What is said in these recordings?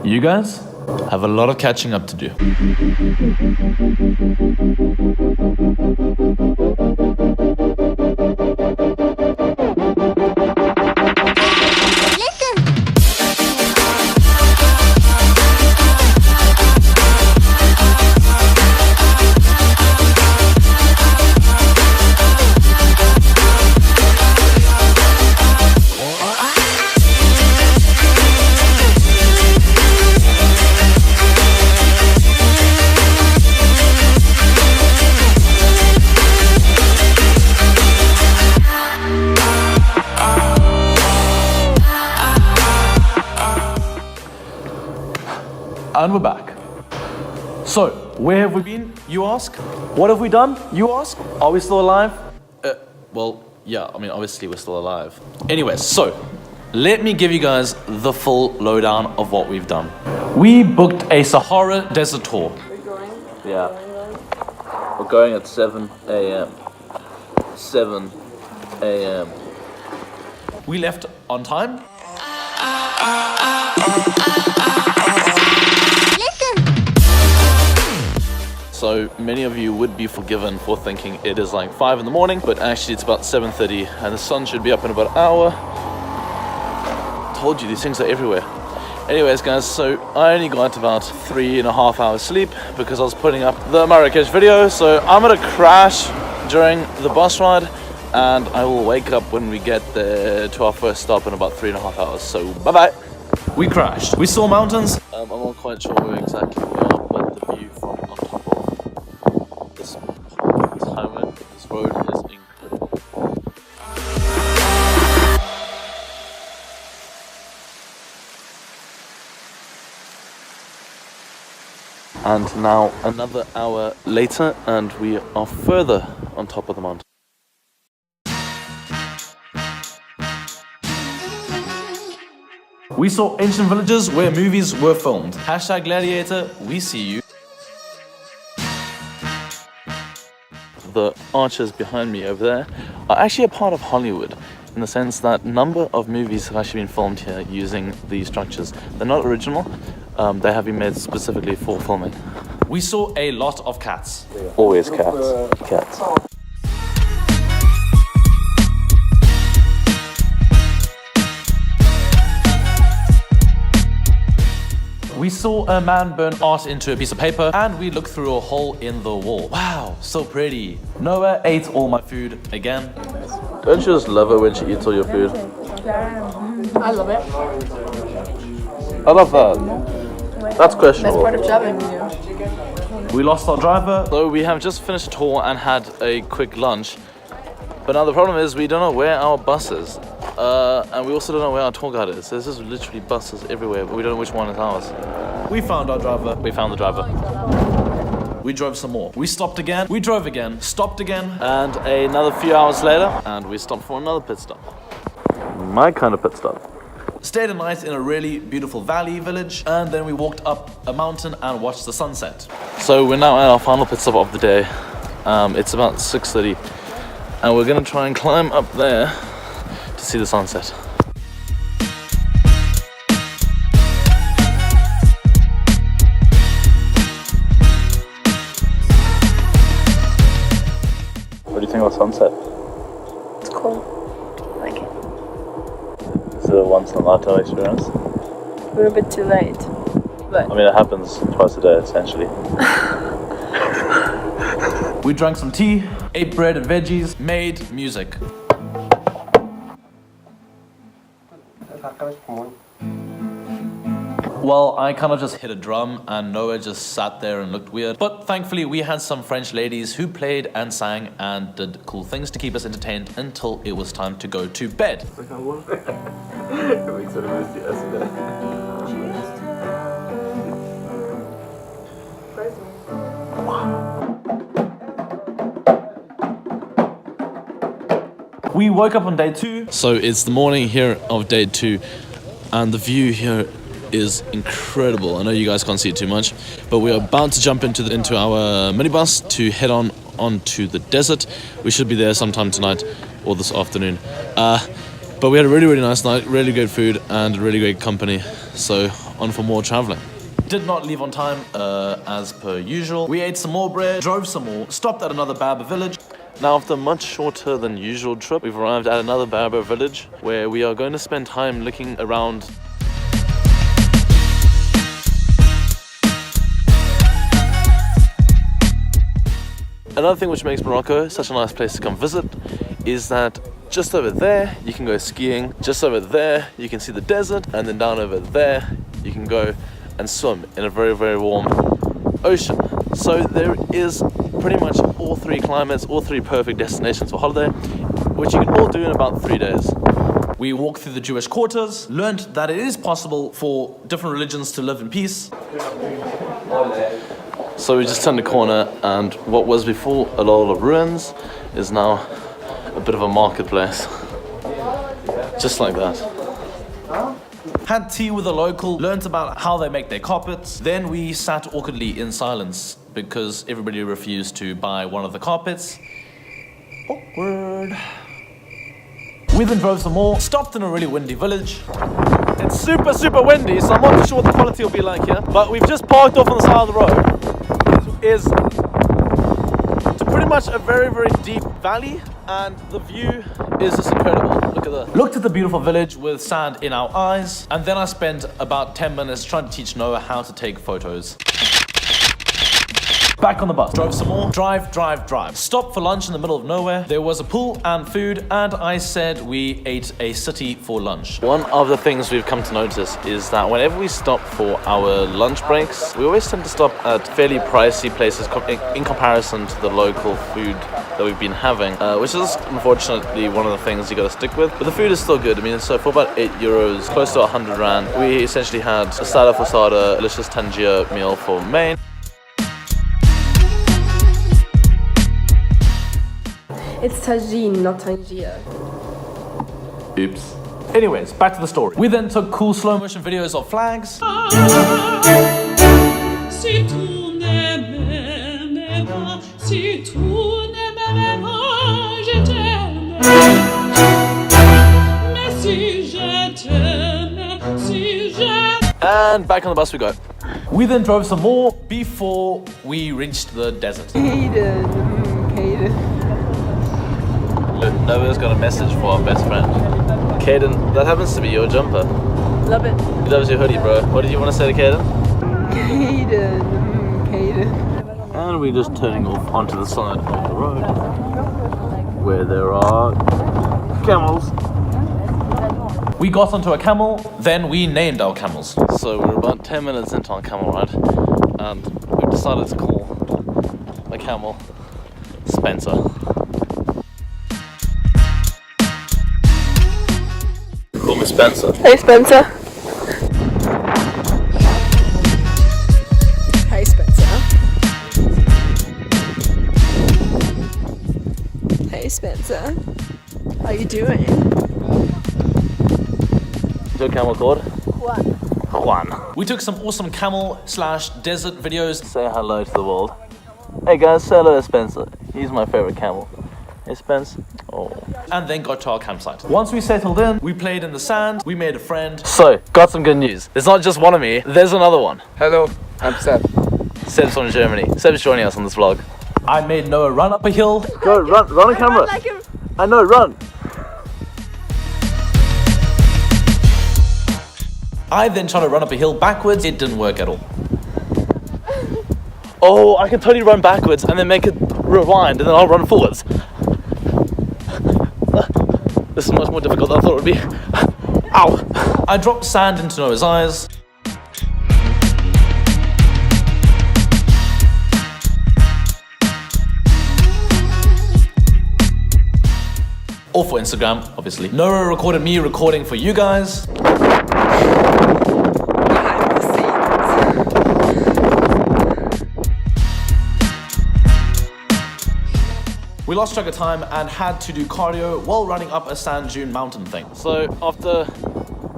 You guys have a lot of catching up to do. And we're back. So, where have we been, you ask? What have we done, you ask? Are we still alive? Well, yeah, I mean, obviously we're still alive. Anyways, so, let me give you guys the full lowdown of what we've done. We booked a Sahara desert tour. We're going? Yeah. We're going at 7 a.m. 7 a.m. We left on time. So many of you would be forgiven for thinking it is like 5 in the morning, but actually it's about 7:30 and the sun should be up in about an hour. Told you, these things are everywhere. Anyways guys, so I only got about 3.5 hours sleep because I was putting up the Marrakesh video. So I'm gonna crash during the bus ride and I will wake up when we get there to our first stop in about 3.5 hours. So bye bye. We crashed. We saw mountains. I'm not quite sure where exactly we are, but the view from on top of this highway, this road is incredible. And now another hour later and we are further on top of the mountain. We saw ancient villages where movies were filmed. Hashtag Gladiator, we see you. The arches behind me over there are actually a part of Hollywood, in the sense that a number of movies have actually been filmed here using these structures. They're not original, they have been made specifically for filming. We saw a lot of cats. Always cats. Cats. We saw a man burn art into a piece of paper and we looked through a hole in the wall. Wow, so pretty. Noah ate all my food again. Don't you just love her when she eats all your food? I love it. I love that. That's questionable. That's part of traveling with you. We lost our driver. So we have just finished a tour and had a quick lunch. But now the problem is we don't know where our bus is. And we also don't know where our tour guide is. There's just literally buses everywhere, but we don't know which one is ours. We found our driver. We found the driver. We drove some more. We stopped again. We drove again. Stopped again. And another few hours later, and we stopped for another pit stop. My kind of pit stop. Stayed a night in a really beautiful valley village, and then we walked up a mountain and watched the sunset. So we're now at our final pit stop of the day. It's about 6:30, and we're gonna try and climb up there to see the sunset. What do you think about sunset? It's cool. I like it. Is it a once in a lifetime experience? We're a bit too late, but I mean, it happens twice a day, essentially. We drank some tea, ate bread and veggies, made music. Well, I kind of just hit a drum and Noah just sat there and looked weird. But thankfully we had some French ladies who played and sang and did cool things to keep us entertained until it was time to go to bed. We woke up on day 2. So it's the morning here of day 2 and the view here is incredible. I know you guys can't see it too much, but we are about to jump into our minibus to head onto the desert. We should be there sometime tonight or this afternoon. But we had a really, really nice night, really good food and really great company. So on for more traveling. Did not leave on time, as per usual. We ate some more bread, drove some more, stopped at another Berber village. Now, after a much shorter than usual trip, we've arrived at another Berber village where we are going to spend time looking around. Another thing which makes Morocco such a nice place to come visit is that just over there you can go skiing, just over there you can see the desert, and then down over there you can go and swim in a very, very warm ocean. So there is pretty much all three climates, all three perfect destinations for holiday, which you can all do in about 3 days. We walked through the Jewish quarters, learned that it is possible for different religions to live in peace. So we just turned a corner, and what was before a lot of ruins is now a bit of a marketplace. Just like that. Had tea with a local, learnt about how they make their carpets. Then we sat awkwardly in silence because everybody refused to buy one of the carpets. Awkward. We then drove some more, stopped in a really windy village. It's super, super windy, so I'm not too sure what the quality will be like here. But we've just parked off on the side of the road. Is to pretty much a very, very deep valley, and the view is just incredible. Look at that. Looked at the beautiful village with sand in our eyes, and then I spent about 10 minutes trying to teach Noah how to take photos. Back on the bus, drove some more, drive. Stopped for lunch in the middle of nowhere. There was a pool and food, and I said we ate a city for lunch. One of the things we've come to notice is that whenever we stop for our lunch breaks, we always tend to stop at fairly pricey places in comparison to the local food that we've been having, which is unfortunately one of the things you gotta stick with. But the food is still good. I mean, so for about 8 euros, close to 100 rand, we essentially had a salad for starter, delicious tangier meal for main. It's tagine, not tangier. Oops. Anyways, back to the story. We then took cool slow motion videos of flags. And back on the bus we go. We then drove some more before we reached the desert. Caden. Noah's got a message for our best friend. Caden, that happens to be your jumper. Love it. He loves your hoodie, bro. What did you want to say to Caden? Caden. And we're just turning off onto the side of the road where there are camels. We got onto a camel, then we named our camels. So we're about 10 minutes into our camel ride, and we've decided to call the camel Spencer. Call me Spencer. Hey Spencer. Hey Spencer. Hey Spencer. How you doing? What's your camel called? Juan. We took some awesome camel/desert videos. Say hello to the world. Hey guys, say hello to Spencer. He's my favorite camel. Hey Spence. Oh. And then got to our campsite. Once we settled in, we played in the sand, we made a friend. So, got some good news. There's not just one of me, there's another one. Hello, I'm Seb. Seb's from Germany. Seb's joining us on this vlog. I made Noah run up a hill. Go, run on camera. I know, run. I then tried to run up a hill backwards. It didn't work at all. Oh, I can totally run backwards and then make it rewind, and then I'll run forwards. This is much more difficult than I thought it would be. Ow! I dropped sand into Noah's eyes. All for Instagram, obviously. Noah recorded me recording for you guys. We lost track of time and had to do cardio while running up a sand dune mountain thing. So after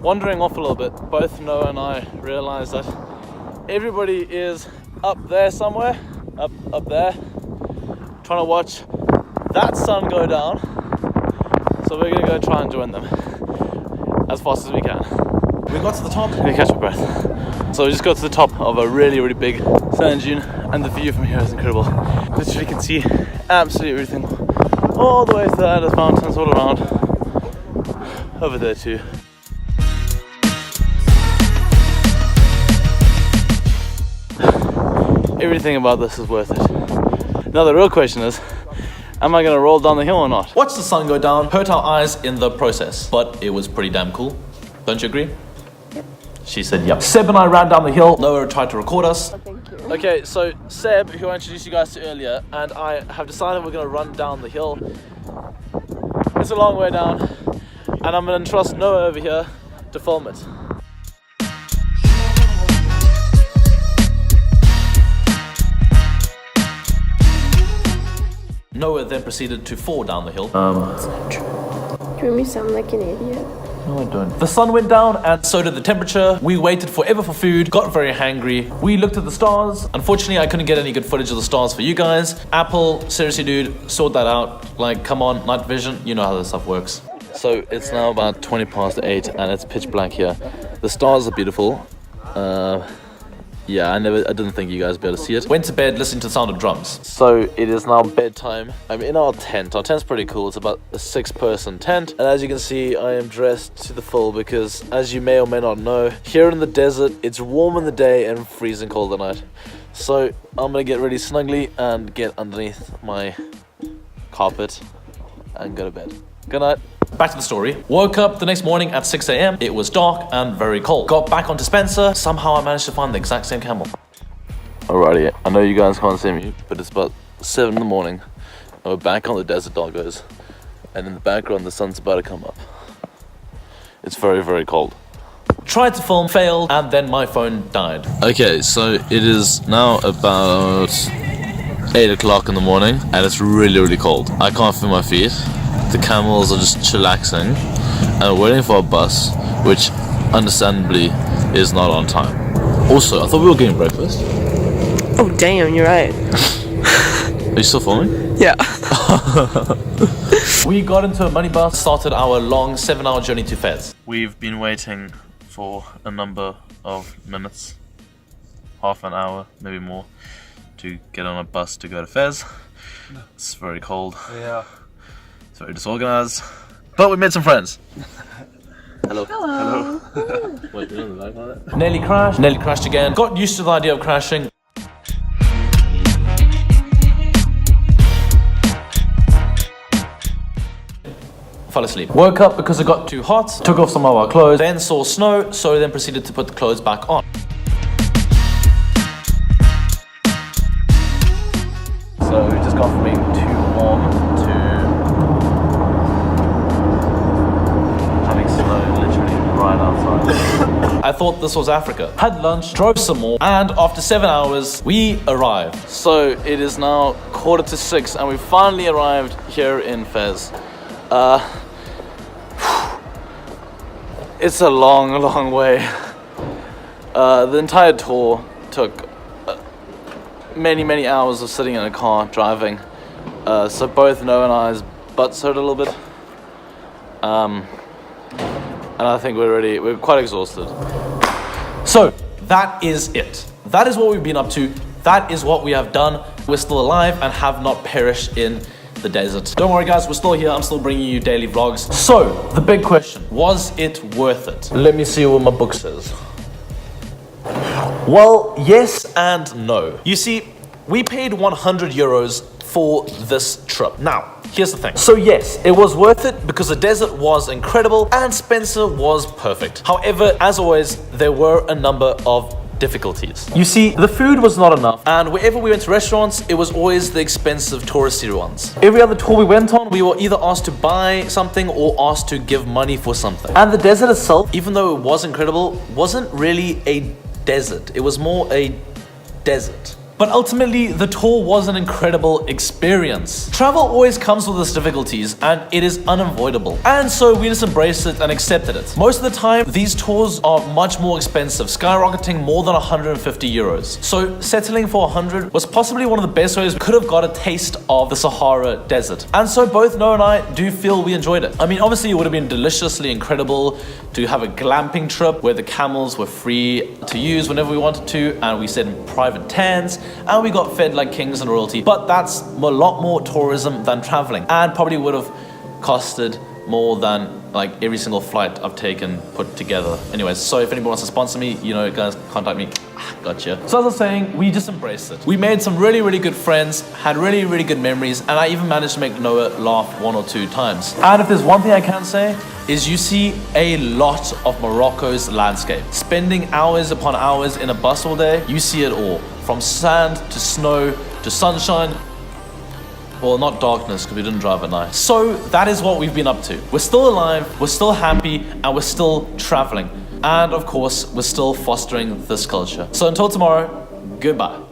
wandering off a little bit, both Noah and I realized that everybody is up there somewhere, up there, trying to watch that sun go down. So we're gonna go try and join them as fast as we can. We got to the top. Let me catch my breath. So we just got to the top of a really, really big sand dune, and the view from here is incredible. Literally can see absolutely everything all the way to that. There's mountains all around. Over there too. Everything about this is worth it. Now the real question is, am I gonna roll down the hill or not? Watch the sun go down, hurt our eyes in the process, but it was pretty damn cool. Don't you agree? Yep. She said yep. Seb and I ran down the hill. Noah tried to record us. Oh, thank you. Okay, so Seb, who I introduced you guys to earlier, and I have decided we're gonna run down the hill. It's a long way down, and I'm gonna trust Noah over here to film it. Noah then proceeded to fall down the hill. That's not true. Do you make me sound like an idiot? No, I don't. The sun went down and so did the temperature. We waited forever for food, got very hangry. We looked at the stars. Unfortunately, I couldn't get any good footage of the stars for you guys. Apple, seriously dude, sort that out. Like, come on, night vision, you know how this stuff works. So it's now about 20 past 8 and it's pitch black here. The stars are beautiful. Yeah, I didn't think you guys would be able to see it. Went to bed listening to the sound of drums. So it is now bedtime. I'm in our tent. Our tent's pretty cool. It's about a 6-person tent. And as you can see, I am dressed to the full because, as you may or may not know, here in the desert, it's warm in the day and freezing cold at night. So I'm gonna get really snugly and get underneath my carpet and go to bed. Good night. Back to the story. Woke up the next morning at 6 a.m. It was dark and very cold. Got back onto Spencer. Somehow I managed to find the exact same camel. Alrighty, I know you guys can't see me, but it's about 7 in the morning. And we're back on the desert doggos. And in the background, the sun's about to come up. It's very, very cold. Tried to film, failed, and then my phone died. Okay, so it is now about 8 o'clock in the morning, and it's really, really cold. I can't feel my feet. The camels are just chillaxing and waiting for a bus, which understandably is not on time. Also, I thought we were getting breakfast. Oh damn, you're right. Are you still filming? Yeah. We got into a minibus, started our long 7-hour journey to Fez. We've been waiting for a number of minutes, half an hour, maybe more, to get on a bus to go to Fez. It's very cold. Yeah. It's very disorganized, but we made some friends. Hello. Hello. Wait, you're on the back on it? Nearly crashed again. Got used to the idea of crashing. Fell asleep. Woke up because it got too hot, took off some of our clothes, then saw snow, so then proceeded to put the clothes back on. So we just gone from being too warm to having snow literally right outside. I thought this was Africa. Had lunch, drove some more, and after 7 hours, we arrived. So it is now 5:45 and we finally arrived here in Fez. It's a long, long way. The entire tour took many hours of sitting in a car driving, so both Noah and I's butts hurt a little bit, and I think we're quite exhausted. So that is it. That is what we've been up to. That is what we have done. We're still alive and have not perished in the desert. Don't worry guys, we're still here. I'm still bringing you daily vlogs. So the big question, was it worth it? Let me see what my book says. Well, yes and no. You see, we paid 100 euros for this trip. Now, here's the thing. So yes, it was worth it because the desert was incredible and Spencer was perfect. However, as always, there were a number of difficulties. You see, the food was not enough, and wherever we went to restaurants, it was always the expensive touristy ones. Every other tour we went on, we were either asked to buy something or asked to give money for something. And the desert itself, even though it was incredible, wasn't really a desert. It was more a desert. But ultimately, the tour was an incredible experience. Travel always comes with its difficulties, and it is unavoidable. And so we just embraced it and accepted it. Most of the time, these tours are much more expensive, skyrocketing more than 150 euros. So settling for 100 was possibly one of the best ways we could have got a taste of the Sahara Desert. And so both Noah and I do feel we enjoyed it. I mean, obviously it would have been deliciously incredible to have a glamping trip where the camels were free to use whenever we wanted to, and we stayed in private tents, and we got fed like kings and royalty. But that's a lot more tourism than traveling, and probably would have costed more than like every single flight I've taken put together. Anyways, so if anyone wants to sponsor me, you know, guys, contact me. Gotcha. So as I was saying, we just embraced it. We made some really, really good friends, had really, really good memories, and I even managed to make Noah laugh 1 or 2 times. And if there's one thing I can say, is you see a lot of Morocco's landscape. Spending hours upon hours in a bus all day, you see it all. From sand to snow to sunshine. Well, not darkness, because we didn't drive at night. So that is what we've been up to. We're still alive, we're still happy, and we're still traveling. And of course, we're still fostering this culture. So until tomorrow, goodbye.